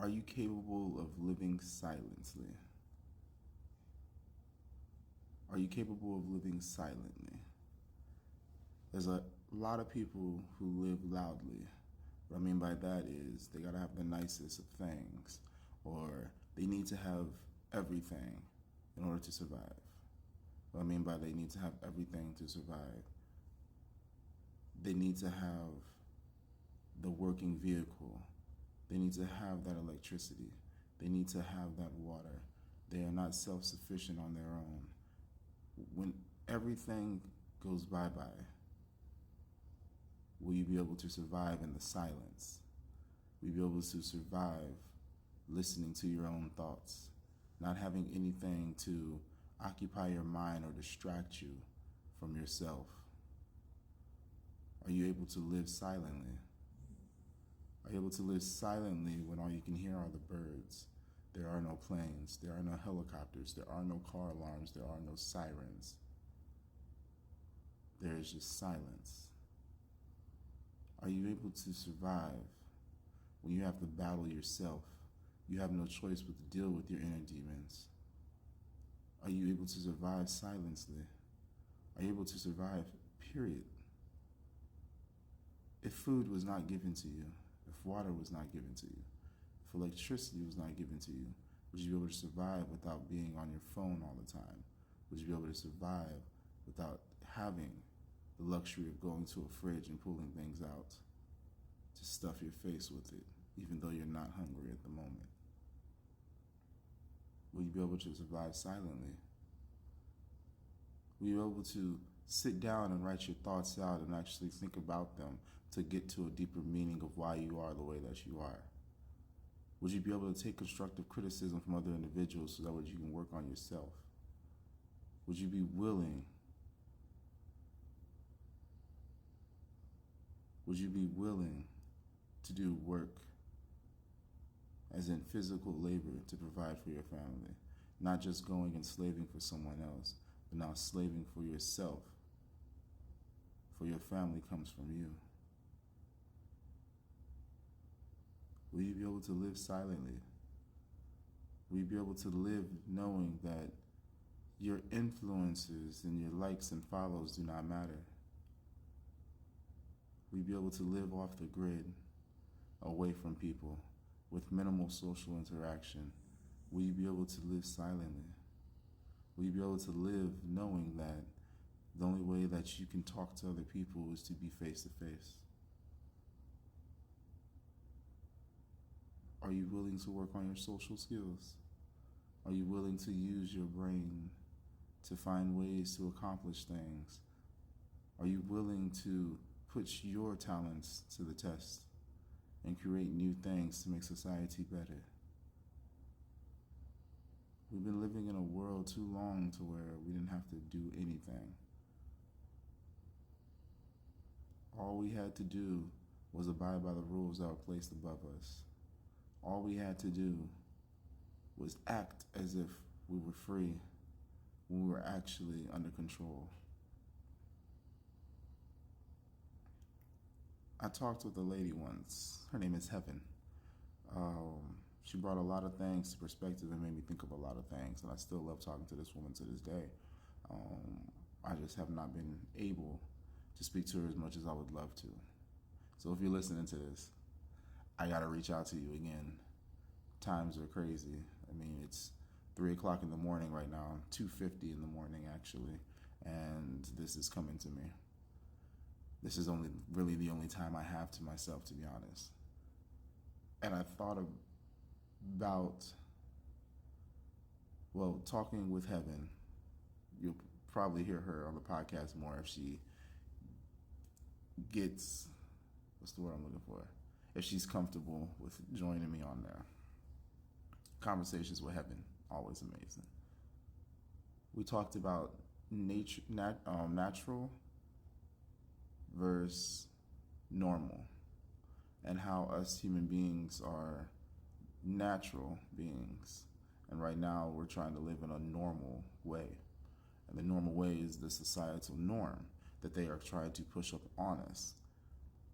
Are you capable of living silently? Are you capable of living silently? There's a lot of people who live loudly. What I mean by that is they gotta have the nicest of things, or they need to have everything in order to survive. What I mean by they need to have everything to survive, they need to have the working vehicle. They need to have that electricity. They need to have that water. They are not self-sufficient on their own. When everything goes bye-bye, will you be able to survive in the silence? Will you be able to survive listening to your own thoughts, not having anything to occupy your mind or distract you from yourself? Are you able to live silently? Are you able to live silently when all you can hear are the birds? There are no planes, there are no helicopters, there are no car alarms, there are no sirens. There is just silence. Are you able to survive when you have to battle yourself? You have no choice but to deal with your inner demons. Are you able to survive silently? Are you able to survive, period? If food was not given to you, if water was not given to you, if electricity was not given to you, would you be able to survive without being on your phone all the time? Would you be able to survive without having the luxury of going to a fridge and pulling things out to stuff your face with it, even though you're not hungry at the moment? Will you be able to survive silently? Will you be able to sit down and write your thoughts out and actually think about them to get to a deeper meaning of why you are the way that you are? Would you be able to take constructive criticism from other individuals so that way you can work on yourself? Would you be willing? Would you be willing to do work, as in physical labor, to provide for your family? Not just going and slaving for someone else, but now slaving for yourself. For your family comes from you. Will you be able to live silently? Will you be able to live knowing that your influences and your likes and follows do not matter? Will you be able to live off the grid, away from people, with minimal social interaction? Will you be able to live silently? Will you be able to live knowing that the only way that you can talk to other people is to be face to face? Are you willing to work on your social skills? Are you willing to use your brain to find ways to accomplish things? Are you willing to put your talents to the test and create new things to make society better? We've been living in a world too long to where we didn't have to do anything. All we had to do was abide by the rules that were placed above us. All we had to do was act as if we were free when we were actually under control. I talked with a lady once. Her name is Heaven. She brought a lot of things to perspective and made me think of a lot of things, and I still love talking to this woman to this day. I just have not been able to speak to her as much as I would love to. So if you're listening to this, I gotta reach out to you again. Times are crazy. I mean, it's 3 o'clock in the morning right now, 2:50 in the morning actually, and this is coming to me. This is really the only time I have to myself, to be honest. And I thought about, well, talking with Heaven. You'll probably hear her on the podcast more if she gets, what's the word I'm looking for? If she's comfortable with joining me on there. Conversations with Heaven, always amazing. We talked about natural versus normal, and how us human beings are natural beings, and right now we're trying to live in a normal way, and the normal way is the societal norm that they are trying to push up on us,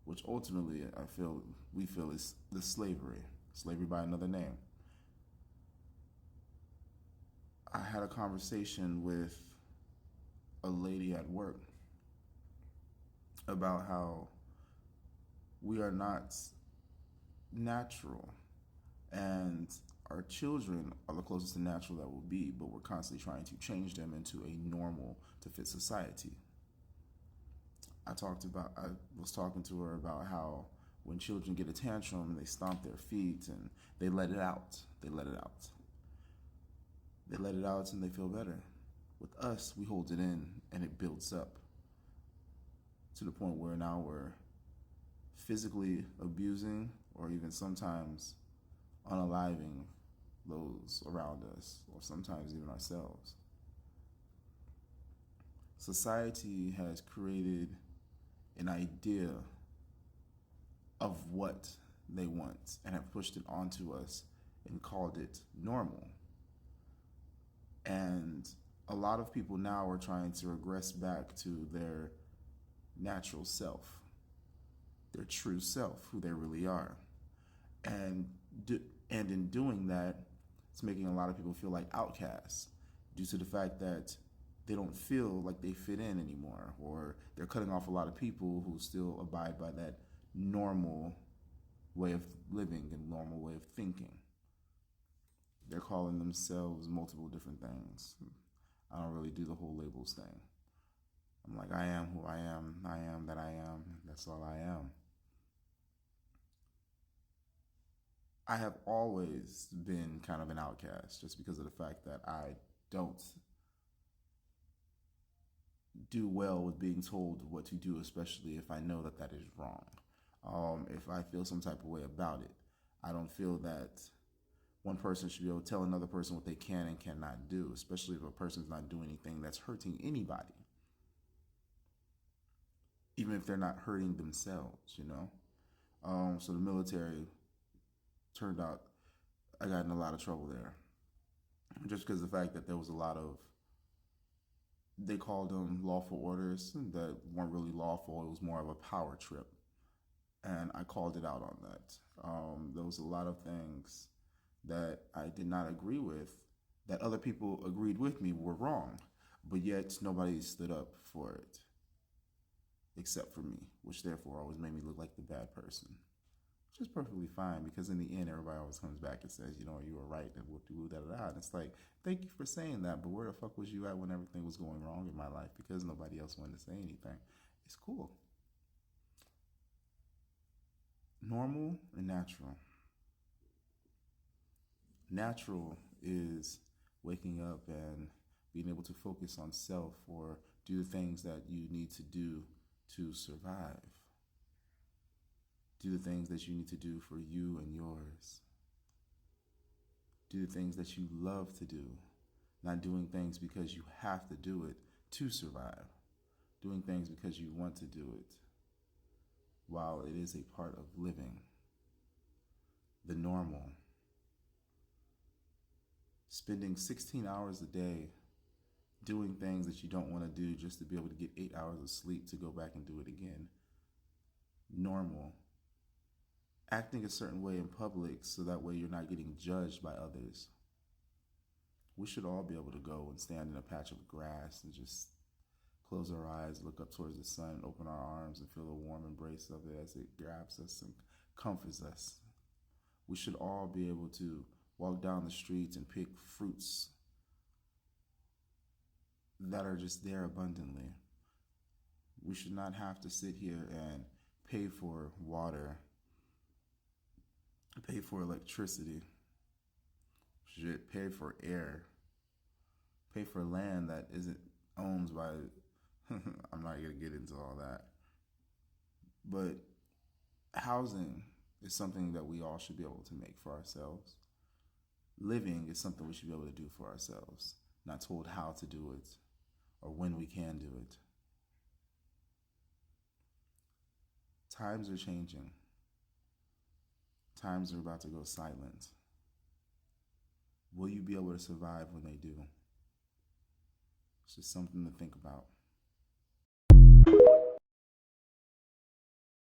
which ultimately we feel is the slavery. slavery by another name. I had a conversation with a lady at work about how we are not natural, and our children are the closest to natural that will be, but we're constantly trying to change them into a normal to fit society. I was talking to her about how when children get a tantrum, they stomp their feet and they let it out. They let it out. They let it out and they feel better. With us, we hold it in and it builds up to the point where now we're physically abusing or even sometimes unaliving those around us, or sometimes even ourselves. Society has created an idea of what they want and have pushed it onto us and called it normal. And a lot of people now are trying to regress back to their natural self, their true self, who they really are. And in doing that, it's making a lot of people feel like outcasts due to the fact that they don't feel like they fit in anymore, or they're cutting off a lot of people who still abide by that normal way of living and normal way of thinking. They're calling themselves multiple different things. I don't really do the whole labels thing. I'm like, I am who I am that I am, that's all I am. I have always been kind of an outcast just because of the fact that I don't do well with being told what to do, especially if I know that that is wrong. If I feel some type of way about it, I don't feel that one person should be able to tell another person what they can and cannot do, especially if a person's not doing anything that's hurting anybody, even if they're not hurting themselves, you know? So the military turned out, I got in a lot of trouble there. Just because of the fact that there was a lot of, they called them lawful orders that weren't really lawful. It was more of a power trip. And I called it out on that. There was a lot of things that I did not agree with that other people agreed with me were wrong, but yet nobody stood up for it except for me, which therefore always made me look like the bad person, which is perfectly fine because in the end, everybody always comes back and says, you know, you were right and we'll do that. And it's like, thank you for saying that, but where the fuck was you at when everything was going wrong in my life because nobody else wanted to say anything? It's cool. Normal and natural. Natural is waking up and being able to focus on self or do the things that you need to do to survive. Do the things that you need to do for you and yours. Do the things that you love to do, not doing things because you have to do it to survive. Doing things because you want to do it while it is a part of living. The normal. Spending 16 hours a day doing things that you don't want to do just to be able to get 8 hours of sleep to go back and do it again. Normal. Acting a certain way in public so that way you're not getting judged by others. We should all be able to go and stand in a patch of grass and just close our eyes, look up towards the sun, open our arms and feel the warm embrace of it as it grabs us and comforts us. We should all be able to walk down the streets and pick fruits that are just there abundantly. We should not have to sit here and pay for water, pay for electricity, should pay for air, pay for land that isn't owned by, I'm not going to get into all that. But housing is something that we all should be able to make for ourselves. Living is something we should be able to do for ourselves, not told how to do it or when we can do it. Times are changing. Times are about to go silent. Will you be able to survive when they do? It's just something to think about.